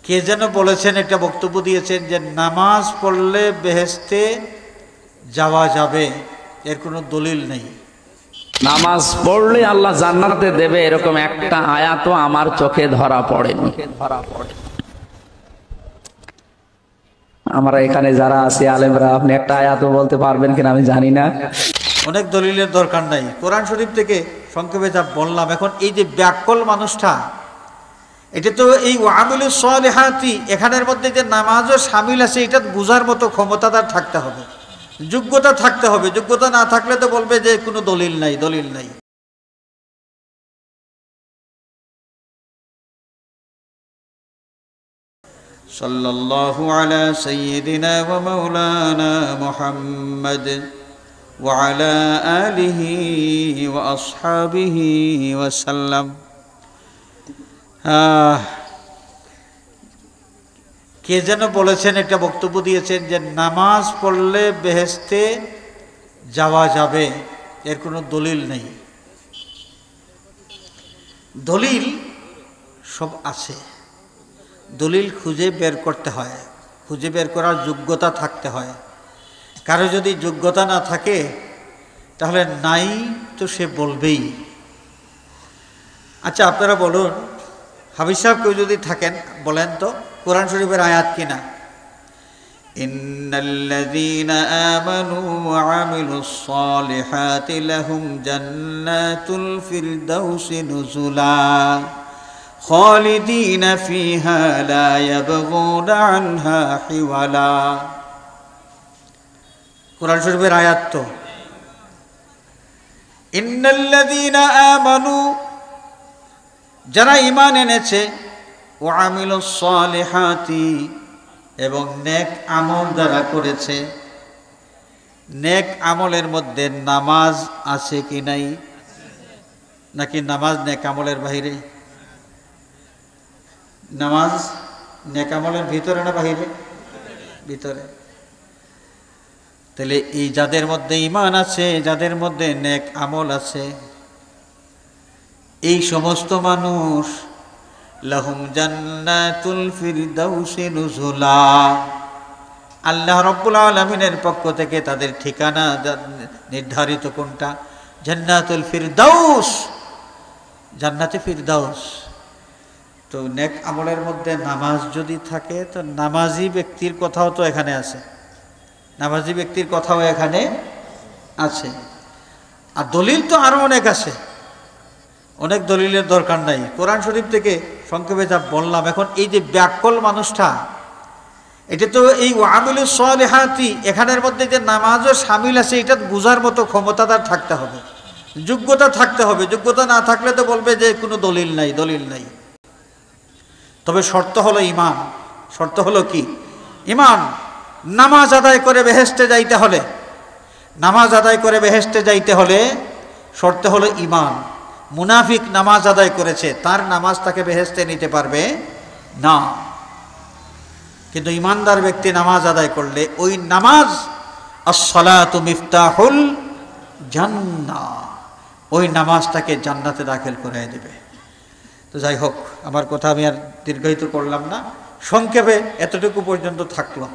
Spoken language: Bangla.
কে যেন বলেছেন, একটা বক্তব্য দিয়েছেন যে নামাজ পড়লে বেহেশতে যাওয়া যাবে, এর কোনো দলিল নেই। নামাজ পড়লে আল্লাহ জান্নাতে দেবে এরকম একটা আয়াতও আমার চোখে ধরা পড়েনি। আমরা এখানে যারা আছি আলেমরা, আপনি একটা আয়াতও বলতে পারবেন কিনা আমি জানি না। অনেক দলিলের দরকার নাই, কোরআন শরীফ থেকে সংক্ষেপে যা বললাম। এখন এই যে ব্যাকল মানুষটা, এটা তো এই ওয়ামিলুস সালিহাতি, এখানের মধ্যে যে নামাজও শামিল আছে, এটা বোঝার মতো ক্ষমতা তার থাকতে হবে, যোগ্যতা থাকতে হবে। যোগ্যতা না থাকলে তো বলবে যে কোনো দলিল নাই, দলিল নাই। সাল্লাল্লাহু আলা সাইয়্যিদিনা ওয়া মাওলানা মুহাম্মদ ওয়া আলা আলিহি ওয়া আসহাবিহি ওয়া সাল্লাম। কে যেন বলেছেন, একটা বক্তব্য দিয়েছেন যে নামাজ পড়লে বেহেশতে যাওয়া যাবে, এর কোনো দলিল নেই। দলিল সব আছে, দলিল খুঁজে বের করতে হয়, খুঁজে বের করার যোগ্যতা থাকতে হয়। কারো যদি যোগ্যতা না থাকে তাহলে নাই তো সে বলবেই। আচ্ছা আপনারা বলুন, হাফিজ সাহেব কেউ যদি থাকেন বলেন তো কোরআন শরীফের আয়াত কিনা? ইন্নাল্লাযীনা আমানু ওয়া আমিলুস সালিহাতি লাহুম জান্নাতুল ফিরদাউসি নুজুলা খালিদিনা ফিহা লা ইয়াবগুনা আনহা হিওয়ালা। কোরআন শরীফের আয়াত তো। ইন্নাল্লাযীনা আমানু, যারা ঈমান এনেছে, ওয়া আমিলুস সালিহাতি, এবং নেক আমল যারা করেছে। নেক আমলের মধ্যে নামাজ আছে কি নাই? নাকি নামাজ নেক আমলের বাহিরে? নামাজ নেক আমলের ভিতরে না বাহিরে? ভিতরে। তাহলে এই যাদের মধ্যে ঈমান আছে, যাদের মধ্যে নেক আমল আছে, এই সমস্ত মানুষ লাহুম জান্নাতুল ফিরদাউসি নুজুলা, আল্লাহ রাব্বুল আলামিনের পক্ষ থেকে তাদের ঠিকানা নির্ধারিত। কোনটা? জান্নাতুল ফিরদাউস, জান্নাতে ফিরদাউস। তো নেক আমলের মধ্যে নামাজ যদি থাকে তো নামাজি ব্যক্তির কথাও তো এখানে আছে, নামাজি ব্যক্তির কথাও এখানে আছে। আর দলিল তো আরো অনেক আছে, অনেক দলিলের দরকার নাই, কোরআন শরীফ থেকে সংক্ষেপে যা বললাম। এখন এই যে ব্যাকল মানুষটা, এটা তো এই ওয়ামিলুস সালিহাতি, এখানের মধ্যে যে নামাজও শামিল আছে, এটা বোঝার মতো ক্ষমতা তার থাকতে হবে, যোগ্যতা থাকতে হবে। যোগ্যতা না থাকলে তো বলবে যে কোনো দলিল নাই, দলিল নাই। তবে শর্ত হলো ঈমান। শর্ত হলো কি? ঈমান। নামাজ আদায় করে বেহেশতে যাইতে হলে, নামাজ আদায় করে বেহেশতে যাইতে হলে শর্ত হলো ঈমান। মুনাফিক নামাজ আদায় করেছে, তার নামাজ তাকে বেহেশতে নিতে পারবে না। কিন্তু ঈমানদার ব্যক্তি নামাজ আদায় করলে ওই নামাজ আস-সালাতু মিফতাহুল জান্নাহ, ওই নামাজ তাকে জান্নাতে দাখিল করে দেবে। তো যাই হোক, আমার কথা আমি আর দীর্ঘায়িত করলাম না, সংক্ষেপে এতটুকু পর্যন্ত থাকলো।